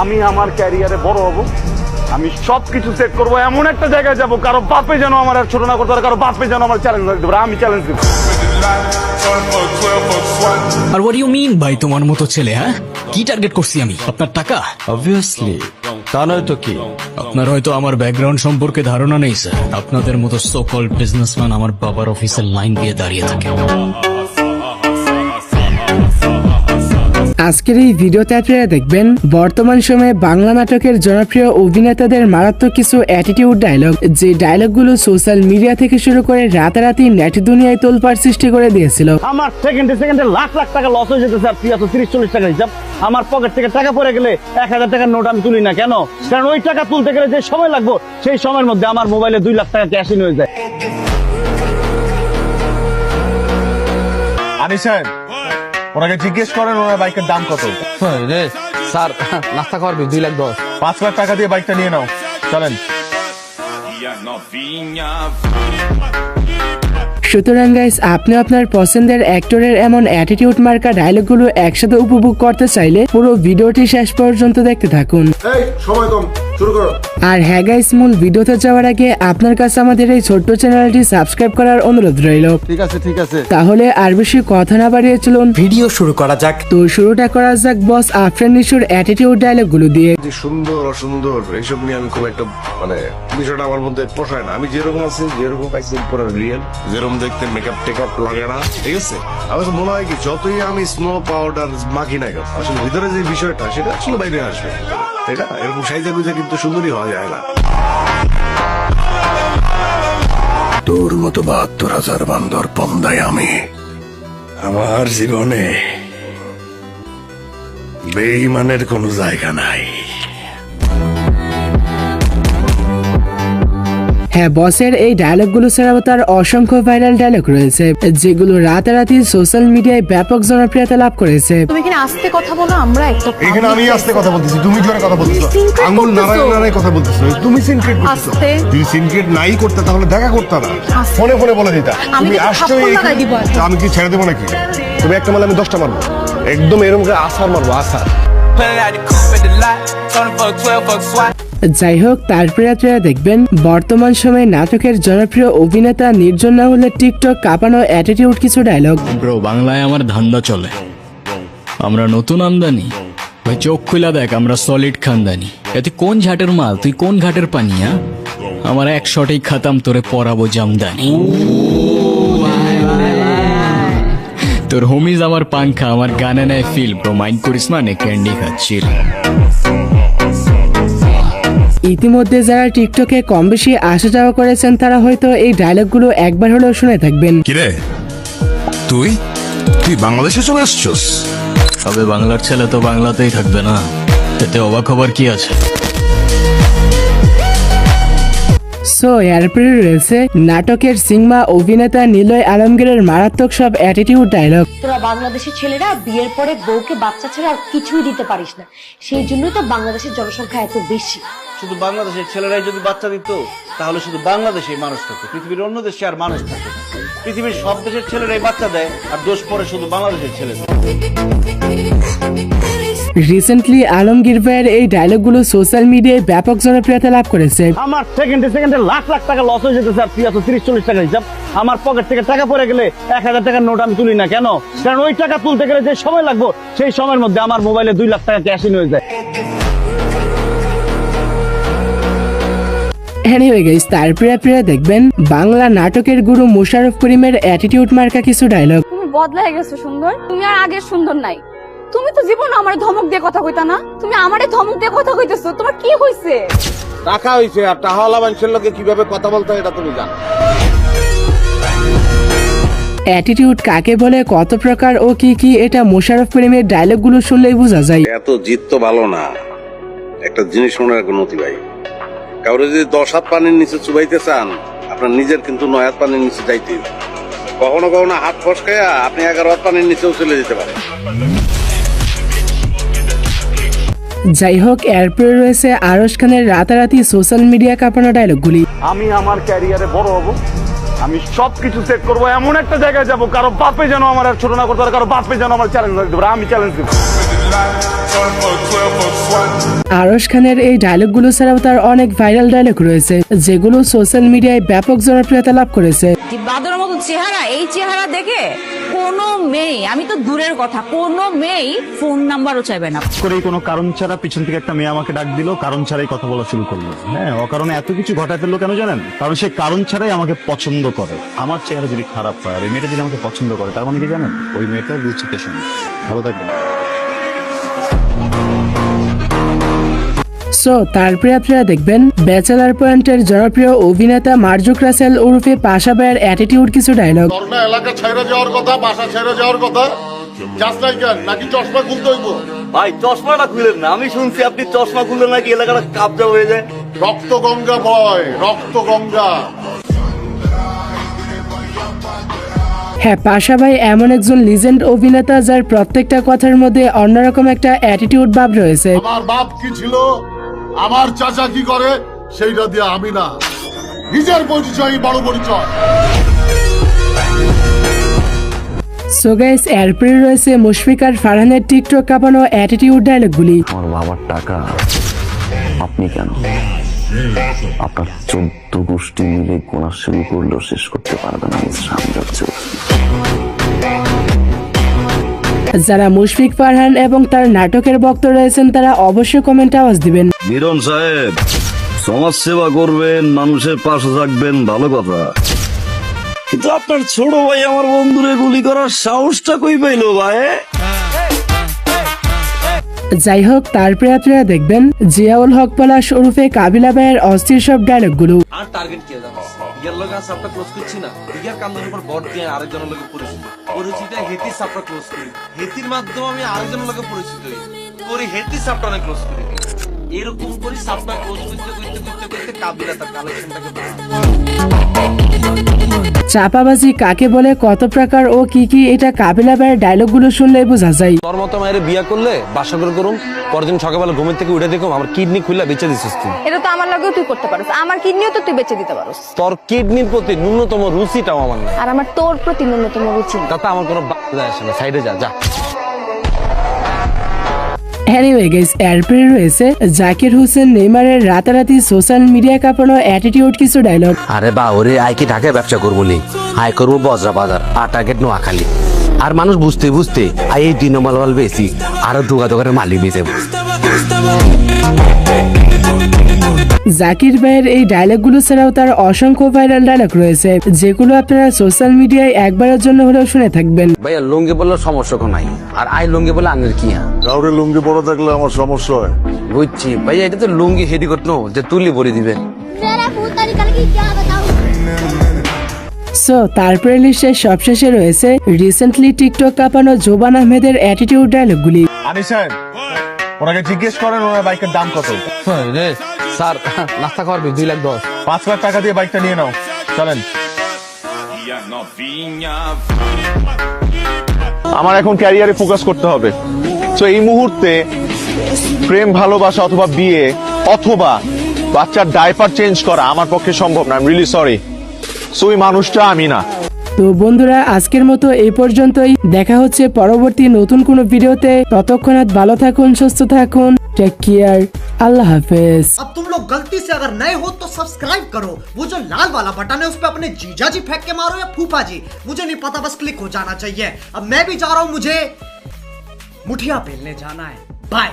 আমি আমার ক্যারিয়ারে বড় হব, আমি সবকিছু সেট করবো, এমন একটা জায়গায় যাব কারো বাপে যেন আমার আর ছোট না করতে পারে, কারো বাপে যেন আমার চ্যালেঞ্জ দিতে পারে, আমি চ্যালেঞ্জ দিব। আর হোয়াট ইউ মিন ভাই তোমার মতো ছেলে? হ্যাঁ, কি টার্গেট করছি আমি? আপনার টাকা? অবভিয়াসলি, তা নয় তো কি? আপনার হয়তো আমার ব্যাকগ্রাউন্ড সম্পর্কে ধারণা নেই স্যার। আপনাদের মতো সো কল্ড বিজনেসম্যান আমার বাবার অফিসের লাইন দিয়ে দাঁড়িয়ে থাকে। আজকের এই ভিডিওতে আপনারা দেখবেন বর্তমান সময়ে বাংলা নাটকের জনপ্রিয় অভিনেতাদের মারাত্মক কিছু অ্যাটিটিউড ডায়লগ, যে ডায়লগগুলো সোশ্যাল মিডিয়া থেকে শুরু করে রাতারাতি নেট দুনিয়ায় তোলপাড় সৃষ্টি করে দিয়েছিল। আমার সেকেন্ডে সেকেন্ডে লাখ লাখ টাকা লস হয়ে যেতে স্যার, 30-40 টাকা হিসাব। আমার পকেট থেকে টাকা পড়ে গেলে 1000 টাকার নোট আমি তুলি না কেন? কারণ ওই টাকা তুলতে গেলে যে সময় লাগবে সেই সময়ের মধ্যে আমার মোবাইলে 2 লাখ টাকা ক্যাশ ইন হয়ে যায়। আনিস সাহেব, ওনাকে জিজ্ঞেস করেন ওনার বাইকের দাম কত। স্যার, নাস্তা খাওয়ার 2,10,000। 5 লাখ টাকা দিয়ে বাইকটা নিয়ে নাও, চলেন। সুতরাং গাইস, আপনি আপনার পছন্দের অ্যাক্টরের এমন অ্যাটিটিউড মার্কা ডায়লগগুলো একসাথে উপভোগ করতে চাইলে পুরো ভিডিওটি শেষ পর্যন্ত দেখতে থাকুন। সময় কম, শুরু করো। আর হ্যাঁ গাইস, মূল ভিডিওতে যাওয়ার আগে আপনার কাছে আমাদের এই ছোট্ট চ্যানেলটি সাবস্ক্রাইব করার অনুরোধ রইল। ঠিক আছে ঠিক আছে, তাহলে আর বেশি কথা না বাড়িয়ে চলুন ভিডিও শুরু করা যাক। তো শুরুটা করা যাক বস আফরান নিশোর অ্যাটিটিউড ডায়লগগুলো দিয়ে। যে সুন্দর অসুন্দর এইসব নিয়ে আমি খুব একটা বিষয়টা আমার মধ্যে পোষায় না। আমি যেরকম আছি, যেরকম একদম পুরো রিয়েল, যেরকম দেখতে মেকআপ টেকআপ লাগে না, ঠিক আছে। আমার কাছে মনে হয় কি, যতই আমি স্নো পাউডার মাখি না কেন, আসলে ভিতরে যে বিষয়টা সেটা আসলে বাইরে আসবে। তাই না? এরকম সাইজে গুজে কিন্তু সুন্দরী হওয়া যায় না। তোর মতো 72,000 বান্দর পন্দায় আমি আমার জীবনে বেঈমানের কোনো জায়গা নাই। হ্যাঁ, বসের এই ডায়লগগুলো ছাড়াও তার অসংখ্য ভাইরাল ডায়লগ রয়েছে, যেগুলো রাতারাতি সোশ্যাল মিডিয়ায় ব্যাপক জনপ্রিয়তা লাভ করেছে। তুমি এখানে আস্তে কথা বলো, আমরা একটা এখানে আমি আস্তে কথা বলতেছি, তুমি জোরে কথা বলতেছো, আঙ্গুল নাড়ায় নাড়ায় কথা বলতেছো, তুমি সিনক্রেট করতেছো। আস্তে। যদি সিনক্রেট নাই করতে তাহলে দেখা করতে না, আস্তে। ফোনে ফোনে বলে দিতা। আমি তুমি তো আসছো থাপ্পড় এইখানে, লাগাই দিব এখন। আমি কি ছেড়ে দেবো নাকি? তুমি একটা মারলে আমি 10টা মারবো, একদম এরকম করে আসার মারবো, আসার। যাই হোক, তারপরে আপনারা দেখবেন বর্তমান সময়ে নাটকের জনপ্রিয় অভিনেতা নির্জন রাহুলের টিকটক কাঁপানো অ্যাটিটিউড কিছু ডায়লগ। ব্রো, বাংলায় আমার ধান্দা চলে, আমরা নতুন আমদানি। ভাই চোখ খুলা দেখ, আমরা সলিড খানদানি। এতে কোন ঝাটের মাল, তুই কোন ঘাটের পানি? হ্যাঁ, আমার এক শটেই খাতাম, তোরে পরাবো জামদানি। তোর হোমিজ আমার পাংখা, আমার গানে নেয় ফিল। ব্রো মাইন্ড করিস না, নে ক্যান্ডি খাচ্ছিল। ইতিমধ্যে যারা টিকটকে কম বেশি আসা যাওয়া করেছেন তারা হয়তো এই ডায়লগগুলো একবার হলেও শুনে থাকবেন। কিরে, তুই বাংলাদেশে চলে আসছস? তবে বাংলার ছেলে তো বাংলাতেই থাকবে না, এতে অবাক হবার কি আছে? সো এরপরে রয়েছে নাটকের সিংমা অভিনেতা নিলয় আলমগীরের মারাত্মক সব অ্যাটিটিউড ডায়লগ। তোরা বাংলাদেশের ছেলেরা বিয়ের পরে বউকে বাচ্চা ছাড়া আর কিছুই দিতে পারিস না, সেই জন্যই তো বাংলাদেশের জনসংখ্যা এত বেশি। শুধু বাংলাদেশের ছেলেরাই যদি বাচ্চা দিত তাহলে শুধু বাংলাদেশেই মানুষ থাকতো, পৃথিবীর অন্য দেশে আর মানুষ থাকতো না। পৃথিবীর সব দেশের ছেলেরাই বাচ্চা দেয় আর দোষ পড়ে শুধু বাংলাদেশের ছেলেদের। রিসেন্টলি আলমগীর ভাইয়ের এই ডায়লগগুলো সোশ্যাল মিডিয়ায় ব্যাপক জনপ্রিয়তা লাভ করেছে। আমার সেকেন্ডে সেকেন্ডে লাখ লাখ টাকা লস হয়ে যেতে স্যার, 30-40 টাকা হিসাব। আমার পকেট থেকে টাকা পড়ে গেলে 1000 টাকার নোট আমি তুলি না কেন? কারণ ওই টাকা তুলতে গেলে যে সময় লাগবে সেই সময়ের মধ্যে আমার মোবাইলে 2 লাখ টাকা ক্যাশ ইন হয়ে যায়। এনিওয়ে গাইস, তারপরে আপনারা দেখবেন বাংলা নাটকের গুরু মোশাররফ করিমের অ্যাটিটিউড মার্কা কিছু ডায়লগ। তুমি বদলায় গেছো সুন্দর, তুমি আর আগের সুন্দর নাই। তুমি তো জীবন আমার ধমক দিয়ে কথা কইতা না, তুমি আমারে ধমক দিয়ে কথা কইতেছো, তোমার কি হইছে? টাকা হইছে, আর টাকাওয়ালা মানুষের লোকে কিভাবে কথা বলতে হয় এটা তুমি জানো। অ্যাটিটিউড কাকে বলে, কত প্রকার ও কি কি, এটা মোশাররফ করিমের ডায়লগগুলো শুনলেই বোঝা যায়। এত জিত তো ভালো না। একটা জিনিস মনে রাখুন অতি ভাই, কাউরে যদি 10 হাত পানির নিচে চুবাইতে চান, আপনার নিজের কিন্তু 9 হাত পানির নিচে যাইতে হবে। কখনো কখনো হাত ফসকাইয়া আপনি 11 হাত পানির নিচেও চলে যেতে পারেন। যাই হোক, এরপরে রয়েছে আরশ খানের রাতারাতি সোশ্যাল মিডিয়া কাঁপানো ডায়লগগুলি। আমি আমার ক্যারিয়ারে বড় হব, আমি সবকিছু সেট করবো, এমন একটা জায়গায় যাবো কারো বাপে যেন আমার আর ছোট না করতে পারে, কারো বাপে যেন আমার চ্যালেঞ্জ দিতে পারে, আমি চ্যালেঞ্জ দিব। আরশ খানের এই ডায়লগগুলো ছাড়াও তার অনেক ভাইরাল ডায়লগ রয়েছে যেগুলো সোশ্যাল মিডিয়ায় ব্যাপক জনপ্রিয়তা লাভ করেছে। বাদরের মতো চেহারা, এই চেহারা দেখে কোনো মেয়ে, আমি তো দূরের কথা, কোনো মেয়ে ফোন নাম্বারও চাইবে না। করে কোনো কারণ ছাড়া পিছন থেকে একটা মেয়ে আমাকে ডাক দিল, কারণ ছাড়াই কথা বলা শুরু করলো। হ্যাঁ, অকারণে এত কিছু ঘটায় ফেললো কেন জানেন? কারণ সে কারণ ছাড়াই আমাকে পছন্দ করে। আমার চেহারা যদি খারাপ হয় আর এই মেয়েটা যদি আমাকে পছন্দ করে, তার মানে কি জানেন? ওই মেয়েটার রুচিতে শুনে। ভালো থাকবেন। সো তারপরে আপনারা দেখবেন ব্যাচেলার পয়েন্টের জনপ্রিয় অভিনেতা মার্জুক রাসেল ওরফে পাশা ভাইয়ের অ্যাটিটিউড কিছু ডায়লগ। করোনা এলাকা ছেড়ে যাওয়ার কথা, বাসা ছেড়ে যাওয়ার কথা, যাস নাই কেন? নাকি চশমা খুলতে হইব? ভাই চশমাটা খুলেন না, আমি শুনছি আপনি চশমা খুললে নাকি এলাকাটা কাবজা হয়ে যায়। রক্ত গঙ্গা বয়, রক্ত গঙ্গা। হ্যাঁ, পাশা ভাই এমন একজন লিজেন্ড অভিনেতা যার প্রত্যেকটা কথার মধ্যে অন্যরকম একটা অ্যাটিটিউড ভাব রয়েছে। আমার বাপ কি ছিল, আমার চাচা কি করে, সেইটা দিয়ে আমি না, নিজের পরিচয় বড় পরিচয়। সো গাইস, এরপরে রয়েছে মুশফিক আর ফারহানের টিকটক কাঁপানো অ্যাটিটিউড ডায়লগগুলি। আমার বাবার টাকা আপনি কেন, আপনার 14 গোষ্ঠী মিলে গোনা শুরু করলেও শেষ করতে পারবেন আমি সামনে। যারা মুশফিক, ফারহান এবং তার নাটকের ভক্ত রয়েছেন তারা অবশ্যই কমেন্টে আওয়াজ দিবেন। মিরন সাহেব, সমাজ সেবা করবেন, মানুষের পাশে থাকবেন, ভালো কথা, কিন্তু আপনার ছোট ভাই আমার বন্ধুরে গুলি করার সাহসটা কই পাইলো ভাই? যাই হোক, তারপরে আপনারা দেখবেন জিয়াউল হক পলাশ ওরফে কাবিলা ভাইয়ের অস্থির সব ডায়লগগুলো। আর টার্গেট কি জানো? ইয়ার লগে সাপটা ক্লোজ করছি না, ইয়ার কান্দের উপর বট দিয়ে আরেকজনের লগে পরিচিত হেতি সাপটা ক্লোজ করি, হেতির মাধ্যমে আমি আরেকজনের লগে পরিচিত হই, করি হেতি সাপটা অনেক ক্লোজ করি, এরকম করি সাপটা ক্লোজ করতে করতে করতে করতে কাবিলা তার কালেকশনটাকে চাপাবাজি কাকে বলে, কত প্রকার ও কি কি, এটা কাবিলা ভাইয়ের ডায়লগগুলো শুনলে বোঝা যায়। তোর মতো মায়ের বিয়া করলে বাসা করে করুম, পরদিন সকালবেলা ঘুমের থেকে উঠে দেখুম আমার কিডনি খুলে বেঁচে দিছিস তুই। এটা তো আমার লাগেও তুই করতে পারোস, আমার কিডনিও তো তুই বেঁচে দিতে পারোস। তোর কিডনির প্রতি ন্যূনতম রুচিটাও আমার নাই, আর আমার তোর প্রতি ন্যূনতম রুচি নেই। তাতে আমার কোনো যায় আসে না, সাইডে যা যা। এনিওয়ে গাইস, এরপরে রয়েছে জাকির হোসেন নেইমারের রাতারাতি সোশ্যাল মিডিয়া কাঁপানো অ্যাটিটিউড কিছু ডায়লগ। আরে বা ওরে আই কি ঢাকায় ব্যবসা করবো নি, আয় করবো বজরা বাজার আর টার্গেট নোয়াখালী। আর মানুষ বুঝতে বুঝতে আই এই 2 নম্বর মাল বেশি আরো দোকানের মালিক বেঁচে। জাকির ভাইয়ের এই ডায়লগগুলো ছাড়াও তার অসংখ্য ভাইরাল ডায়লগ রয়েছে যেগুলো আপনারা সোশ্যাল মিডিয়ায় একবারের জন্য হলেও শুনে থাকবেন। ভাইয়া লুঙ্গি বললে সমস্যা নাই, আর আই লুঙ্গি বলে আনের কি কাউরে লুঙ্গি বড় থাকলে আমার সমস্যা হয়। বুঝছি ভাইয়া, এটা তো লুঙ্গি হেডি করতো যে তুলি বলে দিবেন। সো তারপরে লিস্টের সবশেষে রয়েছে রিসেন্টলি টিকটক কাঁপানো জোবান আহমেদের অ্যাটিটিউড ডায়লগগুলি। আনি সাহেব, ওনাকে জিজ্ঞেস করেন ওনার বাইকের দাম কত। স্যার নাস্তা করবি 2,10,000। 5 লাখ টাকা দিয়ে বাইকটা নিয়ে নাও, চলেন। আমার এখন ক্যারিয়ারে ফোকাস করতে হবে। তো এই মুহূর্তে প্রেম, ভালোবাসা অথবা বিয়ে অথবা বাচ্চার ডাইপার চেঞ্জ করা আমার পক্ষে সম্ভব না। I am really sorry. So ওই মানুষটা আমি না। তো বন্ধুরা, আজকের মতো এই পর্যন্তই। দেখা হচ্ছে পরবর্তী নতুন কোনো ভিডিওতে। ততক্ষণাৎ ভালো থাকুন, সুস্থ থাকুন, টেক কেয়ার, আল্লাহ হাফেজ। अब तुम लोग गलती से अगर नए हो तो सब्सक्राइब करो, वो जो लाल वाला बटन है उस पे अपने जीजा जी फेंक के मारो या फूफा जी, मुझे नहीं पता, बस क्लिक हो जाना चाहिए। अब मैं भी जा रहा हूं, मुझे मुठिया पेलने जाना है। बाय।